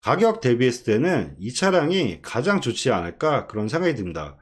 가격 대비했을 때는 이 차량이 가장 좋지 않을까 그런 생각이 듭니다.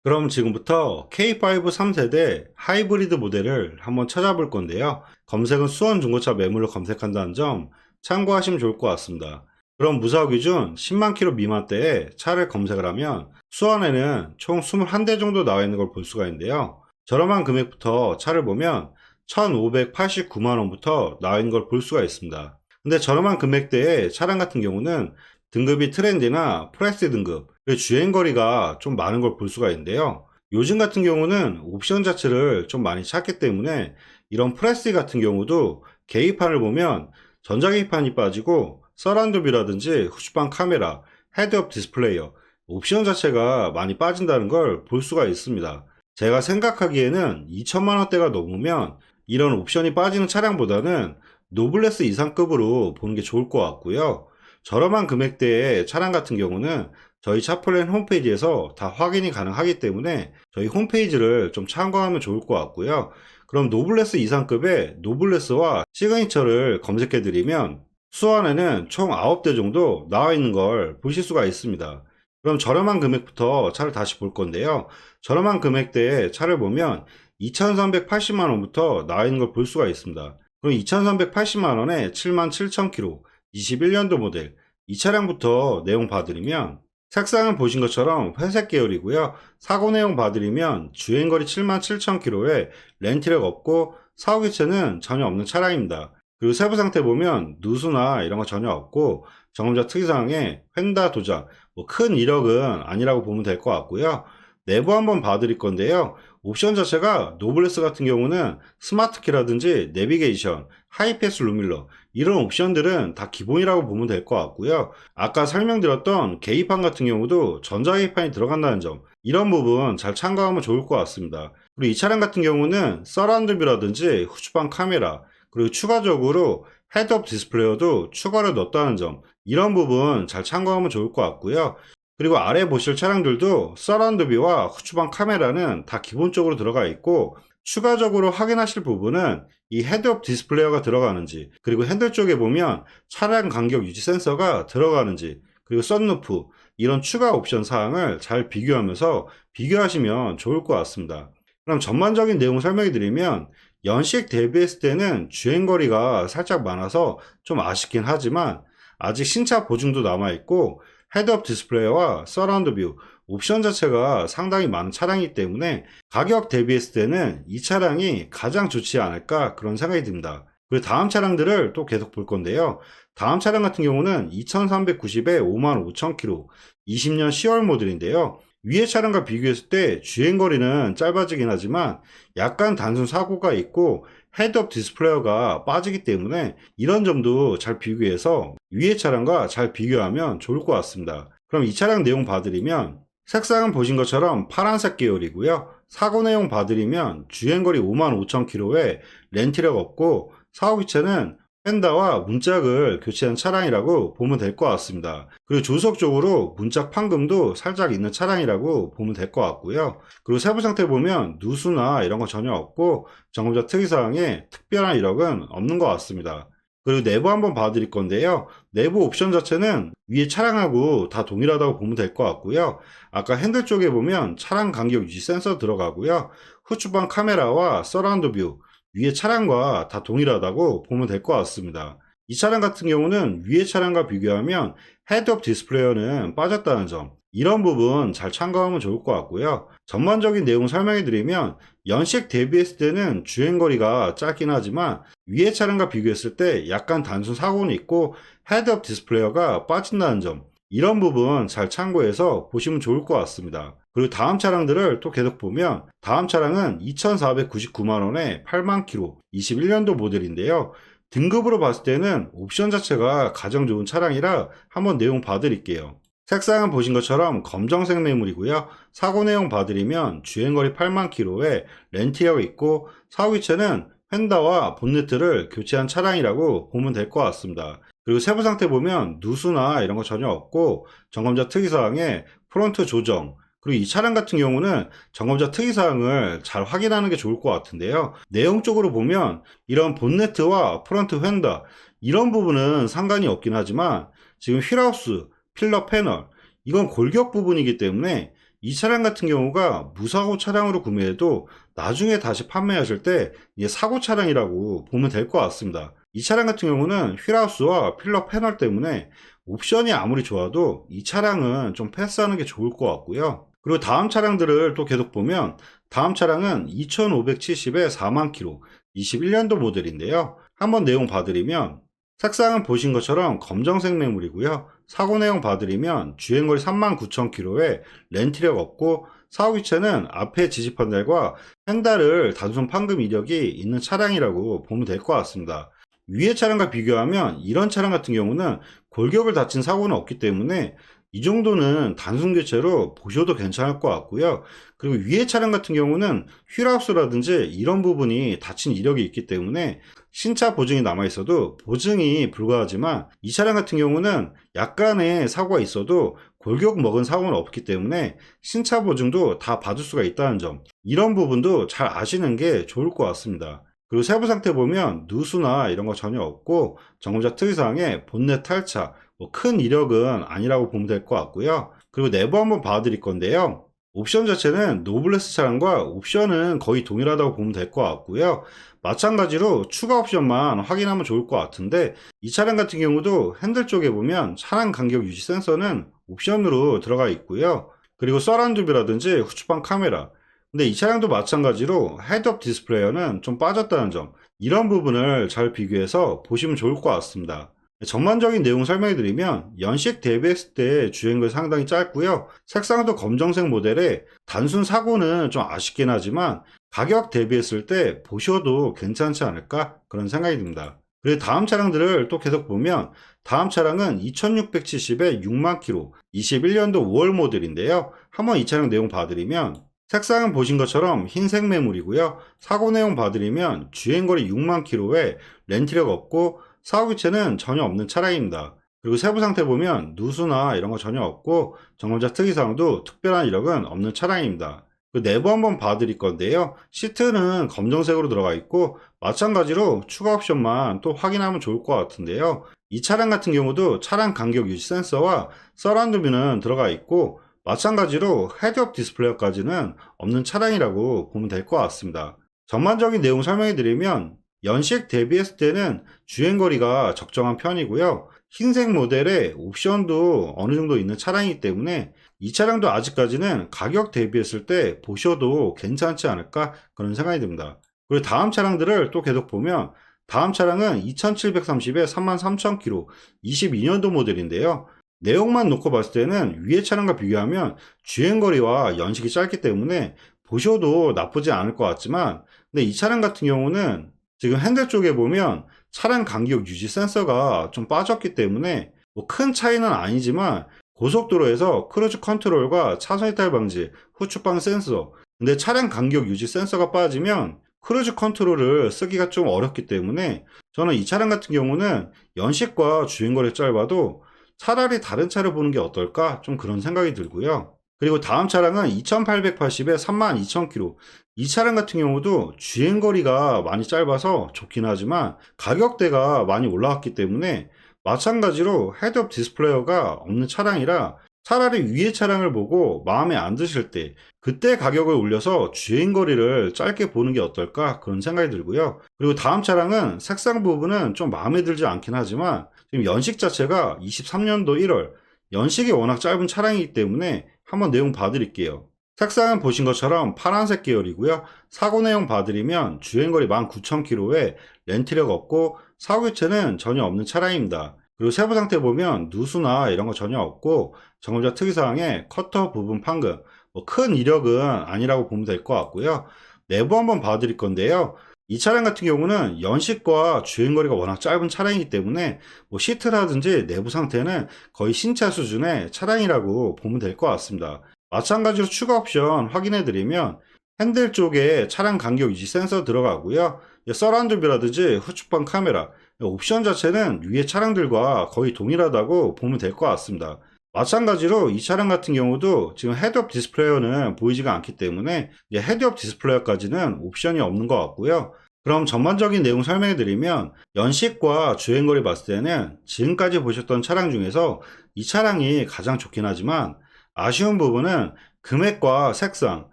그럼 지금부터 K5 3세대 하이브리드 모델을 한번 찾아볼 건데요. 검색은 수원 중고차 매물로 검색한다는 점 참고하시면 좋을 것 같습니다. 그럼 무사고 기준 10만 킬로 미만대에 차를 검색을 하면 수원에는 총 21대 정도 나와 있는 걸 볼 수가 있는데요. 저렴한 금액부터 차를 보면 1,589만 원부터 나와 있는 걸 볼 수가 있습니다. 근데 저렴한 금액대의 차량 같은 경우는 등급이 트렌디나 프레스 등급, 그리고 주행거리가 좀 많은 걸 볼 수가 있는데요. 요즘 같은 경우는 옵션 자체를 좀 많이 찾기 때문에 이런 프레스 같은 경우도 계기판을 보면 전자계기판이 빠지고 서라운드뷰라든지 후추방 카메라, 헤드업 디스플레이어, 옵션 자체가 많이 빠진다는 걸 볼 수가 있습니다. 제가 생각하기에는 2천만 원대가 넘으면 이런 옵션이 빠지는 차량보다는 노블레스 이상급으로 보는 게 좋을 것 같고요. 저렴한 금액대의 차량 같은 경우는 저희 차플랜 홈페이지에서 다 확인이 가능하기 때문에 저희 홈페이지를 좀 참고하면 좋을 것 같고요. 그럼 노블레스 이상급의 노블레스와 시그니처를 검색해 드리면 수원에는 총 9대 정도 나와 있는 걸 보실 수가 있습니다. 그럼 저렴한 금액부터 차를 다시 볼 건데요. 저렴한 금액대의 차를 보면 2,380만 원부터 나와 있는 걸 볼 수가 있습니다. 그럼 2,380만 원에 77,000km 21년도 모델 이 차량부터 내용 봐드리면 색상은 보신 것처럼 회색 계열이고요. 사고 내용 봐드리면 주행거리 77,000km에 렌트력 없고 사후 교체는 전혀 없는 차량입니다. 그리고 세부 상태 보면 누수나 이런 거 전혀 없고 점검자 특이사항에 휀다 도장, 뭐 큰 이력은 아니라고 보면 될 것 같고요. 내부 한번 봐드릴 건데요. 옵션 자체가 노블레스 같은 경우는 스마트키라든지 내비게이션, 하이패스 루밀러 이런 옵션들은 다 기본이라고 보면 될 것 같고요. 아까 설명드렸던 계기판 같은 경우도 전자계기판이 들어간다는 점 이런 부분 잘 참고하면 좋을 것 같습니다. 그리고 이 차량 같은 경우는 서라운드뷰라든지 후추방 카메라 그리고 추가적으로 헤드업 디스플레이어도 추가로 넣었다는 점 이런 부분 잘 참고하면 좋을 것 같고요. 그리고 아래 보실 차량들도 서라운드뷰와 후추방 카메라는 다 기본적으로 들어가 있고 추가적으로 확인하실 부분은 이 헤드업 디스플레이어가 들어가는지 그리고 핸들 쪽에 보면 차량 간격 유지 센서가 들어가는지 그리고 썬루프 이런 추가 옵션 사항을 잘 비교하면서 비교하시면 좋을 것 같습니다. 그럼 전반적인 내용 설명해 드리면 연식 대비했을 때는 주행거리가 살짝 많아서 좀 아쉽긴 하지만 아직 신차 보증도 남아있고 헤드업 디스플레이와 서라운드 뷰 옵션 자체가 상당히 많은 차량이기 때문에 가격 대비했을 때는 이 차량이 가장 좋지 않을까 그런 생각이 듭니다. 그리고 다음 차량들을 또 계속 볼 건데요. 다음 차량 같은 경우는 2390에 55,000km 20년 10월 모델인데요. 위의 차량과 비교했을 때 주행거리는 짧아지긴 하지만 약간 단순 사고가 있고 헤드업 디스플레이어가 빠지기 때문에 이런 점도 잘 비교해서 위의 차량과 잘 비교하면 좋을 것 같습니다. 그럼 이 차량 내용 봐드리면 색상은 보신 것처럼 파란색 계열이고요. 사고 내용 봐드리면 주행거리 55,000km에 렌트력 없고 사후 교체는 펜다와 문짝을 교체한 차량이라고 보면 될 것 같습니다. 그리고 조수석 쪽으로 문짝 판금도 살짝 있는 차량이라고 보면 될 것 같고요. 그리고 세부 상태 보면 누수나 이런 거 전혀 없고 점검자 특이사항에 특별한 이력은 없는 것 같습니다. 그리고 내부 한번 봐드릴 건데요. 내부 옵션 자체는 위에 차량하고 다 동일하다고 보면 될 것 같고요. 아까 핸들 쪽에 보면 차량 간격 유지 센서 들어가고요. 후추방 카메라와 서라운드 뷰 위에 차량과 다 동일하다고 보면 될 것 같습니다. 이 차량 같은 경우는 위에 차량과 비교하면 헤드업 디스플레이어는 빠졌다는 점 이런 부분 잘 참고하면 좋을 것 같고요. 전반적인 내용 설명해 드리면 연식 대비했을 때는 주행거리가 짧긴 하지만 위에 차량과 비교했을 때 약간 단순 사고는 있고 헤드업 디스플레이어가 빠진다는 점 이런 부분 잘 참고해서 보시면 좋을 것 같습니다. 그리고 다음 차량들을 또 계속 보면 다음 차량은 2,499만원에 8만 km 21년도 모델인데요. 등급으로 봤을 때는 옵션 자체가 가장 좋은 차량이라 한번 내용 봐드릴게요. 색상은 보신 것처럼 검정색 매물이고요. 사고 내용 봐드리면 주행거리 8만 km에 렌트력 있고 사후 교체는 휀다와 본네트를 교체한 차량이라고 보면 될 것 같습니다. 그리고 세부 상태 보면 누수나 이런 거 전혀 없고 점검자 특이사항에 프론트 조정 그리고 이 차량 같은 경우는 점검자 특이사항을 잘 확인하는 게 좋을 것 같은데요. 내용적으로 보면 이런 본네트와 프론트 휀다 이런 부분은 상관이 없긴 하지만 지금 휠하우스, 필러 패널 이건 골격 부분이기 때문에 이 차량 같은 경우가 무사고 차량으로 구매해도 나중에 다시 판매하실 때 이게 사고 차량이라고 보면 될 것 같습니다. 이 차량 같은 경우는 휠하우스와 필러 패널 때문에 옵션이 아무리 좋아도 이 차량은 좀 패스하는 게 좋을 것 같고요. 그리고 다음 차량들을 또 계속 보면 다음 차량은 2570에 4만 킬로 21년도 모델인데요. 한번 내용 봐드리면 색상은 보신 것처럼 검정색 매물이고요. 사고 내용 봐드리면 주행거리 39,000km에 렌트력 없고 사후기체는 앞에 지지 판넬과 펜달을 단순 판금 이력이 있는 차량이라고 보면 될 것 같습니다. 위의 차량과 비교하면 이런 차량 같은 경우는 골격을 다친 사고는 없기 때문에 이 정도는 단순 교체로 보셔도 괜찮을 것 같고요. 그리고 위의 차량 같은 경우는 휠하우스라든지 이런 부분이 다친 이력이 있기 때문에 신차 보증이 남아 있어도 보증이 불가하지만 이 차량 같은 경우는 약간의 사고가 있어도 골격 먹은 사고는 없기 때문에 신차 보증도 다 받을 수가 있다는 점, 이런 부분도 잘 아시는 게 좋을 것 같습니다. 그리고 세부 상태 보면 누수나 이런 거 전혀 없고 점검자 특이사항에 본넷 탈차, 큰 이력은 아니라고 보면 될 것 같고요. 그리고 내부 한번 봐드릴 건데요. 옵션 자체는 노블레스 차량과 옵션은 거의 동일하다고 보면 될 것 같고요. 마찬가지로 추가 옵션만 확인하면 좋을 것 같은데 이 차량 같은 경우도 핸들 쪽에 보면 차량 간격 유지 센서는 옵션으로 들어가 있고요. 그리고 서라운드뷰라든지 후추방 카메라, 근데 이 차량도 마찬가지로 헤드업 디스플레이어는 좀 빠졌다는 점, 이런 부분을 잘 비교해서 보시면 좋을 것 같습니다. 전반적인 내용 설명해 드리면 연식 대비했을 때 주행거리 상당히 짧고요. 색상도 검정색 모델에 단순 사고는 좀 아쉽긴 하지만 가격 대비했을 때 보셔도 괜찮지 않을까 그런 생각이 듭니다. 그리고 다음 차량들을 또 계속 보면 다음 차량은 2670에 6만 킬로 21년도 5월 모델인데요. 한번 이 차량 내용 봐드리면 색상은 보신 것처럼 흰색 매물이고요. 사고 내용 봐드리면 주행거리 6만 킬로에 렌트력 없고 사후기체는 전혀 없는 차량입니다. 그리고 세부 상태 보면 누수나 이런 거 전혀 없고 점검자 특이사항도 특별한 이력은 없는 차량입니다. 그 내부 한번 봐드릴 건데요. 시트는 검정색으로 들어가 있고 마찬가지로 추가 옵션만 또 확인하면 좋을 것 같은데요. 이 차량 같은 경우도 차량 간격 유지 센서와 서라운드뷰는 들어가 있고 마찬가지로 헤드업 디스플레이까지는 없는 차량이라고 보면 될 것 같습니다. 전반적인 내용 설명해 드리면 연식 대비했을 때는 주행거리가 적정한 편이고요. 흰색 모델에 옵션도 어느 정도 있는 차량이기 때문에 이 차량도 아직까지는 가격 대비했을 때 보셔도 괜찮지 않을까 그런 생각이 듭니다. 그리고 다음 차량들을 또 계속 보면 다음 차량은 2730에 33,000km 22년도 모델인데요. 내용만 놓고 봤을 때는 위의 차량과 비교하면 주행거리와 연식이 짧기 때문에 보셔도 나쁘지 않을 것 같지만 근데 이 차량 같은 경우는 지금 핸들 쪽에 보면 차량 간격 유지 센서가 좀 빠졌기 때문에 큰 차이는 아니지만 고속도로에서 크루즈 컨트롤과 차선 이탈 방지, 후추방 센서, 근데 차량 간격 유지 센서가 빠지면 크루즈 컨트롤을 쓰기가 좀 어렵기 때문에 저는 이 차량 같은 경우는 연식과 주행거리 짧아도 차라리 다른 차를 보는 게 어떨까 좀 그런 생각이 들고요. 그리고 다음 차량은 2880에 32,000km. 이 차량 같은 경우도 주행거리가 많이 짧아서 좋긴 하지만 가격대가 많이 올라왔기 때문에 마찬가지로 헤드업 디스플레이어가 없는 차량이라 차라리 위의 차량을 보고 마음에 안 드실 때 그때 가격을 올려서 주행거리를 짧게 보는 게 어떨까 그런 생각이 들고요. 그리고 다음 차량은 색상 부분은 좀 마음에 들지 않긴 하지만 지금 연식 자체가 23년도 1월 연식이 워낙 짧은 차량이기 때문에 한번 내용 봐드릴게요. 색상은 보신 것처럼 파란색 계열이고요. 사고 내용 봐드리면 주행거리 19,000km에 렌트력 없고 사고교체는 전혀 없는 차량입니다. 그리고 세부 상태 보면 누수나 이런 거 전혀 없고 점검자 특이사항에 커터 부분 판금, 큰 이력은 아니라고 보면 될 것 같고요. 내부 한번 봐드릴 건데요. 이 차량 같은 경우는 연식과 주행거리가 워낙 짧은 차량이기 때문에 시트라든지 내부 상태는 거의 신차 수준의 차량이라고 보면 될 것 같습니다. 마찬가지로 추가 옵션 확인해 드리면 핸들 쪽에 차량 간격 유지 센서 들어가고요. 서라운드뷰라든지 후측방 카메라, 옵션 자체는 위의 차량들과 거의 동일하다고 보면 될 것 같습니다. 마찬가지로 이 차량 같은 경우도 지금 헤드업 디스플레이어는 보이지가 않기 때문에 이제 헤드업 디스플레이어까지는 옵션이 없는 것 같고요. 그럼 전반적인 내용 설명해 드리면 연식과 주행거리 봤을 때는 지금까지 보셨던 차량 중에서 이 차량이 가장 좋긴 하지만 아쉬운 부분은 금액과 색상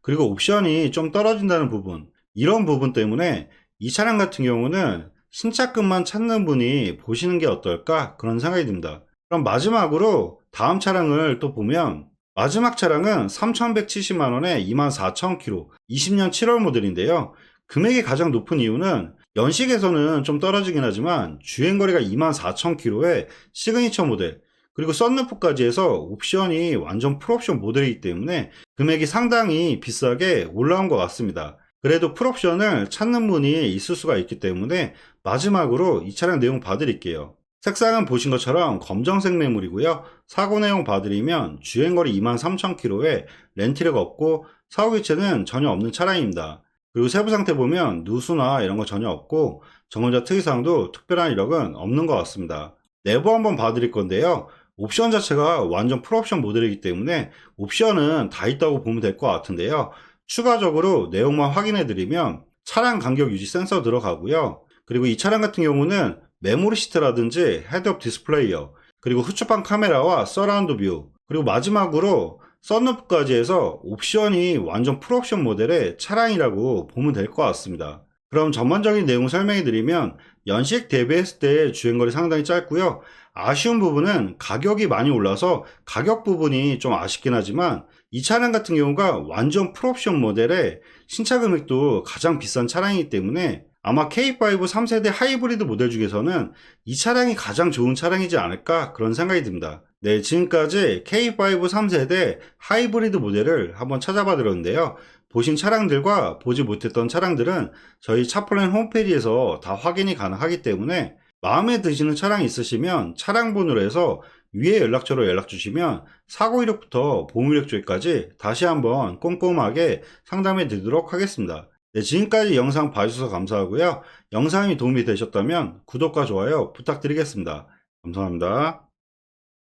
그리고 옵션이 좀 떨어진다는 부분, 이런 부분 때문에 이 차량 같은 경우는 신차급만 찾는 분이 보시는 게 어떨까 그런 생각이 듭니다. 그럼 마지막으로 다음 차량을 또 보면 마지막 차량은 3,170만원에 24,000km 20년 7월 모델인데요. 금액이 가장 높은 이유는 연식에서는 좀 떨어지긴 하지만 주행거리가 24,000km의 시그니처 모델, 그리고 썬루프까지 해서 옵션이 완전 풀옵션 모델이기 때문에 금액이 상당히 비싸게 올라온 것 같습니다. 그래도 풀옵션을 찾는 분이 있을 수가 있기 때문에 마지막으로 이 차량 내용 봐드릴게요. 색상은 보신 것처럼 검정색 매물이고요. 사고 내용 봐드리면 주행거리 23,000km에 렌트력 없고 사고 교체는 전혀 없는 차량입니다. 그리고 세부 상태 보면 누수나 이런 거 전혀 없고 전원자 특이사항도 특별한 이력은 없는 것 같습니다. 내부 한번 봐드릴 건데요. 옵션 자체가 완전 풀옵션 모델이기 때문에 옵션은 다 있다고 보면 될 것 같은데요. 추가적으로 내용만 확인해 드리면 차량 간격 유지 센서 들어가고요. 그리고 이 차량 같은 경우는 메모리 시트라든지 헤드업 디스플레이어, 그리고 후측방 카메라와 서라운드 뷰, 그리고 마지막으로 썬루프까지 해서 옵션이 완전 풀옵션 모델의 차량이라고 보면 될 것 같습니다. 그럼 전반적인 내용 설명해 드리면 연식 대비했을 때 주행거리 상당히 짧고요. 아쉬운 부분은 가격이 많이 올라서 가격 부분이 좀 아쉽긴 하지만 이 차량 같은 경우가 완전 풀옵션 모델의 신차 금액도 가장 비싼 차량이기 때문에 아마 K5 3세대 하이브리드 모델 중에서는 이 차량이 가장 좋은 차량이지 않을까 그런 생각이 듭니다. 네, 지금까지 K5 3세대 하이브리드 모델을 한번 찾아봐 드렸는데요. 보신 차량들과 보지 못했던 차량들은 저희 차플랜 홈페이지에서 다 확인이 가능하기 때문에 마음에 드시는 차량이 있으시면 차량 번호로 해서 위에 연락처로 연락 주시면 사고 이력부터 보험 이력 쪽까지 다시 한번 꼼꼼하게 상담해 드리도록 하겠습니다. 네, 지금까지 영상 봐주셔서 감사하고요. 영상이 도움이 되셨다면 구독과 좋아요 부탁드리겠습니다. 감사합니다.